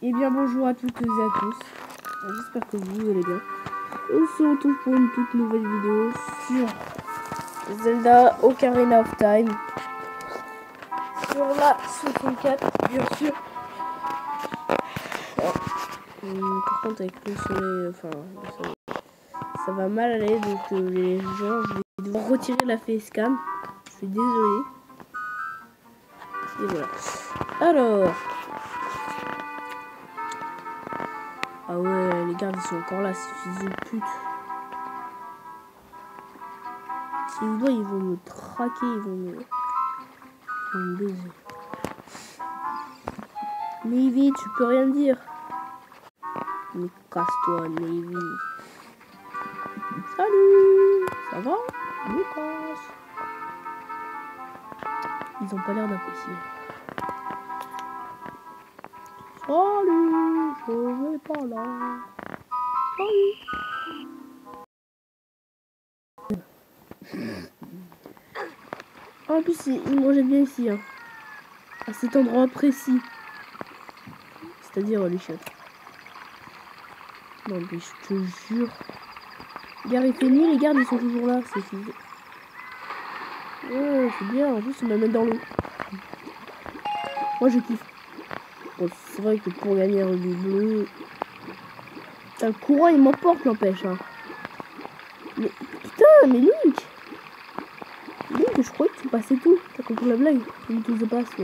Et bien bonjour à toutes et à tous, j'espère que vous allez bien. On se retrouve pour une toute nouvelle vidéo sur Zelda Ocarina of Time. Sur la 64 bien sûr. Par contre avec le soleil, ça va mal aller, donc les gens, je vais devoir retirer la facecam. Je suis désolé. Et voilà. Alors... Ah ouais, les gardes ils sont encore là, ces fils de pute. S'ils me voient, ils vont me traquer, ils vont me baiser. Navy, tu peux rien dire. Mais casse-toi, Navy. Salut, ça va? Lucas. Ils ont pas l'air d'apprécier. Salut, je vais pas là. Salut. En plus, ils mangeaient bien ici, hein. À cet endroit précis. C'est-à-dire les chiottes. Non mais je te jure. Regarde, il fait nuit, les gardes ils sont toujours là, ces filles. Ouais, c'est bien, en plus ils me mettent dans l'eau. Moi je kiffe. Bon, c'est vrai que pour gagner un rubis bleu... Le courant il m'emporte, n'empêche. Hein. Mais putain, mais Link, je croyais que tu passais tout. T'as compris la blague? Link tout se passe tout.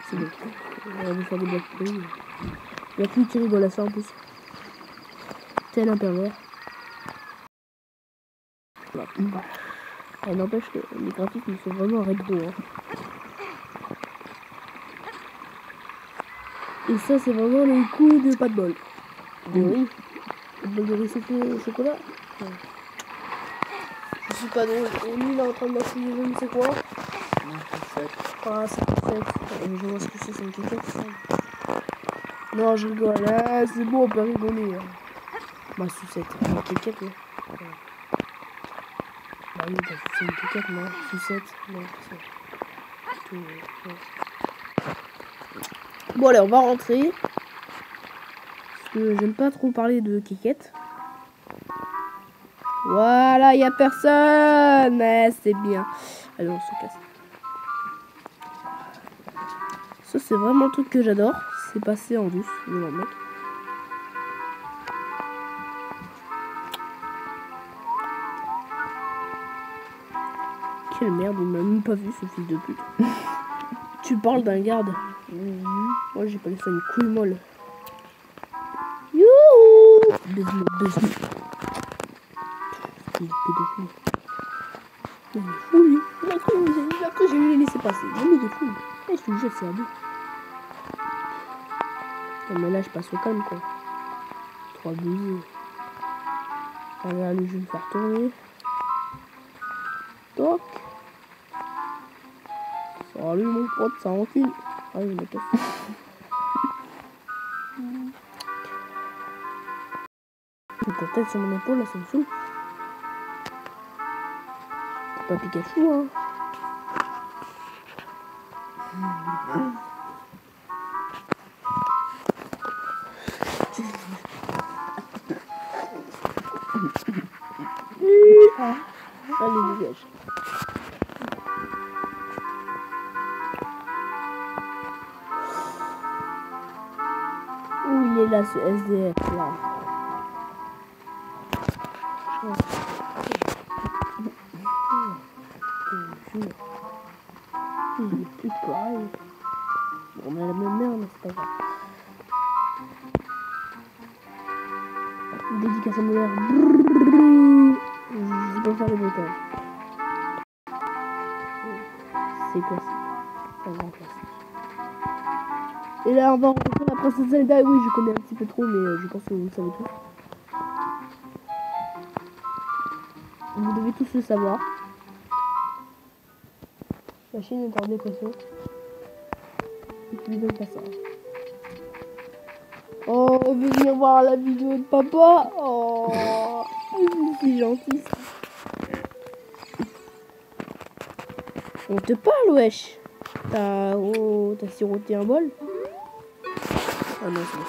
C'est bon. On va vous faire des blagues pourries. Il y a plus qui rigole à ça en plus. Tel un pervers. Voilà. Elle n'empêche que les graphismes sont vraiment rétro. Hein. Et ça, c'est vraiment les coups de pas de bol. De riz. Pas de bol de riz au chocolat. Ouais. Je suis pas drôle. Et lui, il est en train de m'acheter je ne sais quoi. Ah, c'est parfait. Je vois ce que c'est une kékette. Non, je rigole. Ah, c'est bon, on peut rigoler. Ma sucette. Une kékette, ouais. Bah oui, c'est une kékette, non. Sucette, non. C'est... Bon, allez, on va rentrer. Parce que j'aime pas trop parler de kékette. Voilà, il n'y a personne. C'est bien. Allez, on se casse. Ça, c'est vraiment le truc que j'adore. C'est passer en douce devant le mec. Quelle merde, il m'a même pas vu, ce fils de pute. Tu parles d'un garde. Moi, j'ai pas laissé une couille molle. Youhou! Baise-moi. Il est pédophile. Il est fou, lui. Il a cru que j'ai les laisser passer. Non, mais il est fou. Et je te jure, c'est à deux. Mais là, je passe au calme, quoi. 3 bouillies. Allez, je vais le faire tourner. Toc. Salut, mon pote, ça enfile. Ah, il m'a cassé. Ta tête sur mon épaule, là, ça me saoule. C'est pas Pikachu, hein. Allez, dégage. Où il est là, ce SDF, là? Il est plus pareil. On a la même merde, mais c'est pas grave. Dédicace à mon mère. Je vais pas faire le bruitage. C'est classique. C'est un grand classique. Et là, on va rencontrer la princesse Zelda. Oui, je connais un petit peu trop, mais je pense que vous le savez tous. Vous devez tous le savoir. La Chine est en dépression. Et tu lui donnes pas ça. Oh, venir voir la vidéo de papa. Oh, c'est gentil. On te parle, wesh. T'as siroté un bol? Ah non, c'est bon.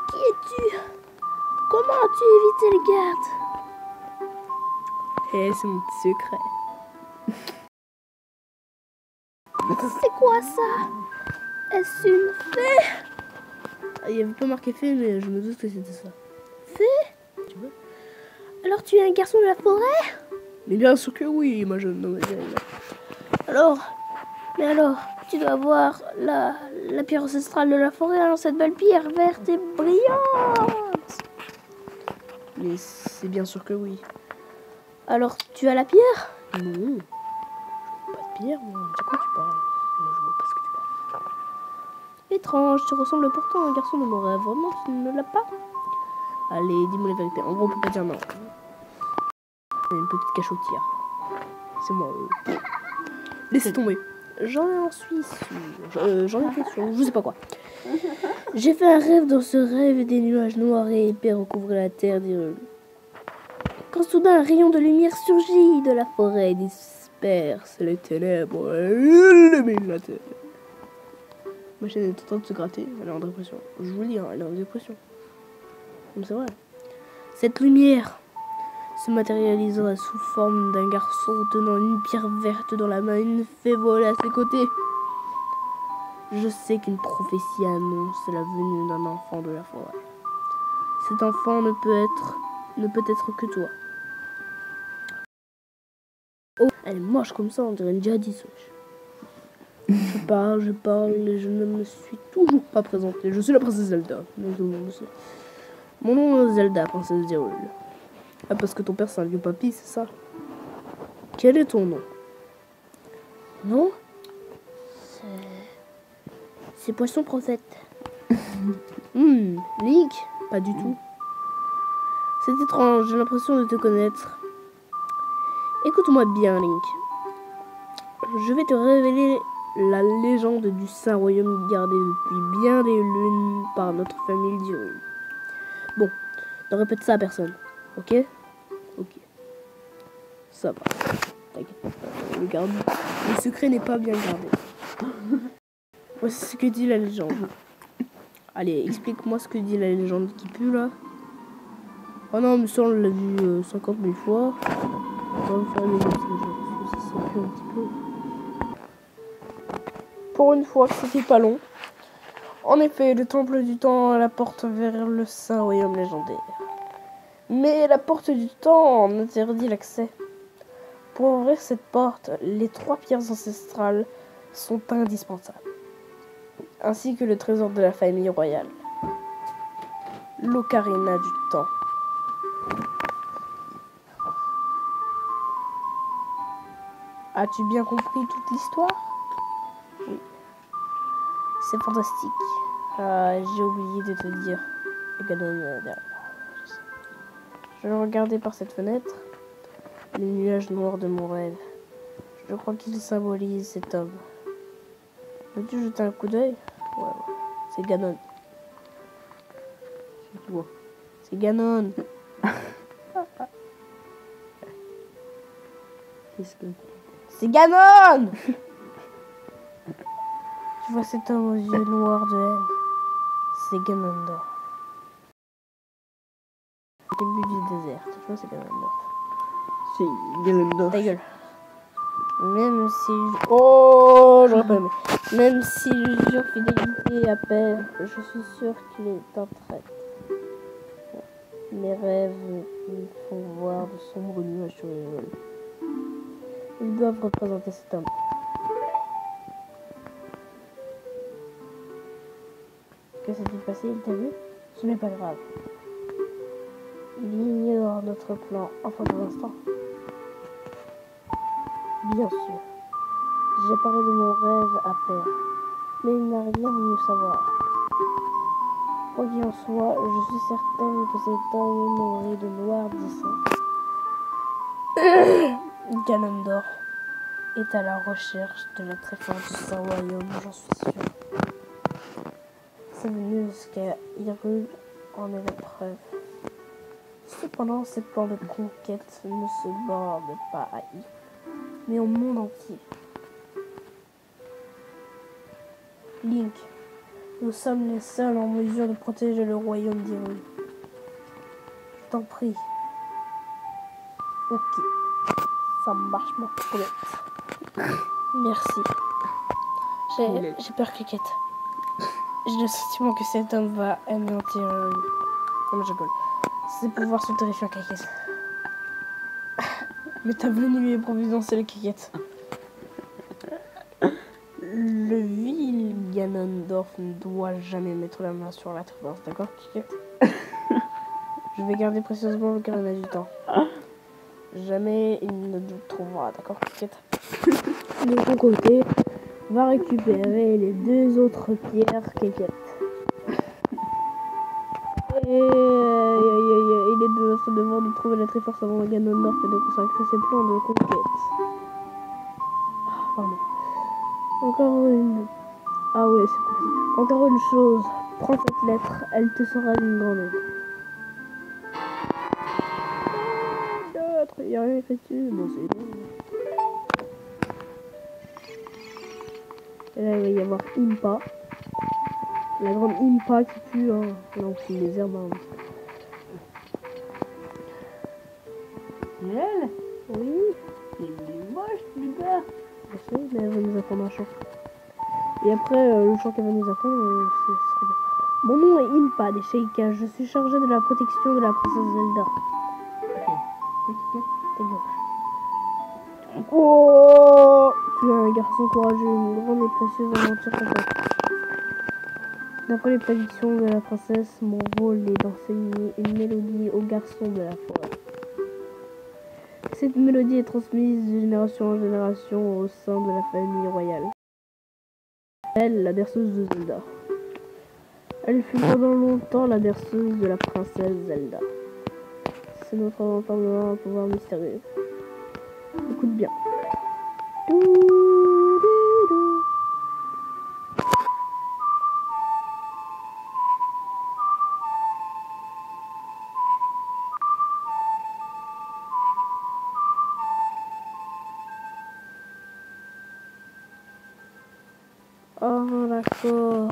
Qui es-tu? Comment as-tu évité les gardes? C'est mon petit secret. C'est quoi ça? Est-ce une fée? Il n'y avait pas marqué fée, mais je me doute que c'était ça. Fée? Tu vois? Alors tu es un garçon de la forêt? Mais bien sûr que oui, ma jeune demoiselle. Alors, tu dois voir la pierre ancestrale de la forêt, hein, cette belle pierre verte et brillante. Mais c'est bien sûr que oui. Alors, tu as la pierre? Non. Pas de pierre, moi. De quoi tu parles? Je vois pas ce que tu parles. Étrange, tu ressembles pourtant à un garçon de mon rêve. Vraiment, tu ne l'as pas? Allez, dis-moi la vérité. En gros, on peut pas dire non. C'est une petite cachotière. C'est moi. Laissez tomber. J'en suis sûre. J'en étais sûre. Je sais pas quoi. J'ai fait un rêve. Dans ce rêve, des nuages noirs et épais recouvraient la terre d'Hyrule. Quand soudain, un rayon de lumière surgit de la forêt et disperse les ténèbres et illumine la terre. Ma chaîne est en train de se gratter. Elle est en dépression. Je vous le dis, hein, elle est en dépression. Mais c'est vrai. Cette lumière se matérialisera sous forme d'un garçon tenant une pierre verte dans la main, une fée volée à ses côtés. Je sais qu'une prophétie annonce la venue d'un enfant de la forêt. Cet enfant ne peut être que toi. Oh, elle est moche comme ça, on dirait une djihadiste. Je parle et je ne me suis toujours pas présentée. Je suis la princesse Zelda. Mon nom est Zelda, princesse d'Hyrule. Ah, parce que ton père c'est un vieux papy, c'est ça? Quel est ton nom? Non? C'est Poisson Prophète. Link? Pas du tout. C'est étrange, j'ai l'impression de te connaître. Écoute-moi bien, Link. Je vais te révéler la légende du Saint Royaume gardé depuis bien des lunes par notre famille d'Hyrule. Bon, ne répète ça à personne, ok? Ok. Ça va. Le secret n'est pas bien gardé. Voici ce que dit la légende. Allez, explique-moi ce que dit la légende qui pue là. Oh non, mais ça on l'a vu 50 000 fois. On va faire les autres, parce que ça pue un petit peu. Pour une fois que c'était pas long. En effet, le temple du temps a la porte vers le Saint Royaume légendaire. Mais la porte du temps en interdit l'accès. Pour ouvrir cette porte, les 3 pierres ancestrales sont indispensables. Ainsi que le trésor de la famille royale. L'ocarina du temps. As-tu bien compris toute l'histoire? Oui. C'est fantastique. J'ai oublié de te dire. Je regardais par cette fenêtre les nuages noirs de mon rêve. Je crois qu'ils symbolisent cet homme. Veux-tu jeter un coup d'œil? Ouais. C'est Ganon. C'est Ganon. C'est Ganon. Tu vois cet homme aux yeux noirs de haine? C'est Ganondorf. Au début du désert, tu vois, c'est Ganondorf. C'est Ganondorf. Ta gueule. Même si... Oh, j'aurais pas aimé. Même si je jure fidélité à père, je suis sûr qu'il est un traître. Mes rêves me font voir de sombres nuages sur les vols. Ils doivent représenter cet homme. Que s'est-il passé? Il t'a vu? Ce n'est pas grave. Il ignore notre plan, enfin pour l'instant. Bien sûr. J'ai parlé de mon rêve à père, mais il n'a rien voulu savoir. Quoi qu'il en soit, je suis certaine que cet homme nourri de noir dessin Ganondorf est à la recherche de la très forte du Saint Royaume, j'en suis sûre. Sa venue jusqu'à Hyrule en est la preuve. Cependant, ces plans de conquête ne se bordent pas à Hyrule, mais au monde entier. Link, nous sommes les seuls en mesure de protéger le royaume d'Hyrule. Je t'en prie. Ok. Ça marche, mon poète. Merci. J'ai peur, Cricket. J'ai le sentiment que cet homme va anéantir Hyrule. Comme je rigole. Ses pouvoirs sont terrifiants, Cricket. Mais ta venue est providentielle, Cricket. Le vil Ganondorf ne doit jamais mettre la main sur la Triforce, d'accord, Cricket? Je vais garder précieusement le carnet du temps. Jamais il ne nous trouvera, d'accord, Cricket? De ton côté, va récupérer les 2 autres pierres, Cricket. Et il est de notre devoir de trouver la Triforce avant le Ganondorf et de consacrer ses plans de conquête. Pardon. Encore une... Ah ouais, c'est possible. Encore une chose. Prends cette lettre, elle te sera d'une grande aide. Il n'y a rien écrit dessus. Bon, c'est bien. Et là, il va y avoir Impa. La grande Impa qui tue, hein. Non, c'est les herbes. Hein. Elle? Oui. Il est moche, plus bas. Je sais, mais elle va nous apprendre un chant. Et après, le chant qu'elle va nous apprendre, ce sera bon. Mon nom est Impa des Sheikah. Je suis chargé de la protection de la princesse Zelda. Ta gueule. Oh, tu es un garçon courageux, une grande et précieuse aventure t'attend. D'après les prédictions de la princesse, mon rôle est d'enseigner une mélodie aux garçons de la forêt. Cette mélodie est transmise de génération en génération au sein de la famille royale. Elle, la berceuse de Zelda. Elle fut pendant longtemps la berceuse de la princesse Zelda. C'est notre entendement un pouvoir mystérieux. Écoute bien. Oh, d'accord.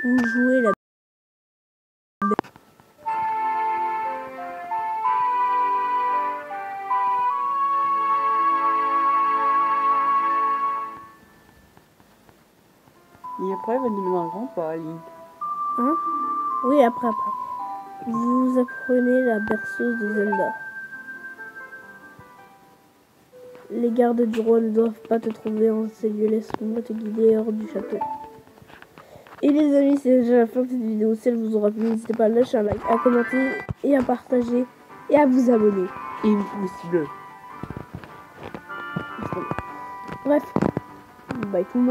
Vous jouez la... Et après, elle va devenir un grand pas, Link. Hein? Oui, après. Vous apprenez la berceuse de Zelda. Les gardes du roi ne doivent pas te trouver en ces lieux. Laisse-moi te guider hors du château. Et les amis, c'est déjà la fin de cette vidéo. Si elle vous aura plu, n'hésitez pas à lâcher un like, à commenter et à partager et à vous abonner. Et une pouce bleu. Bref, bye tout le monde.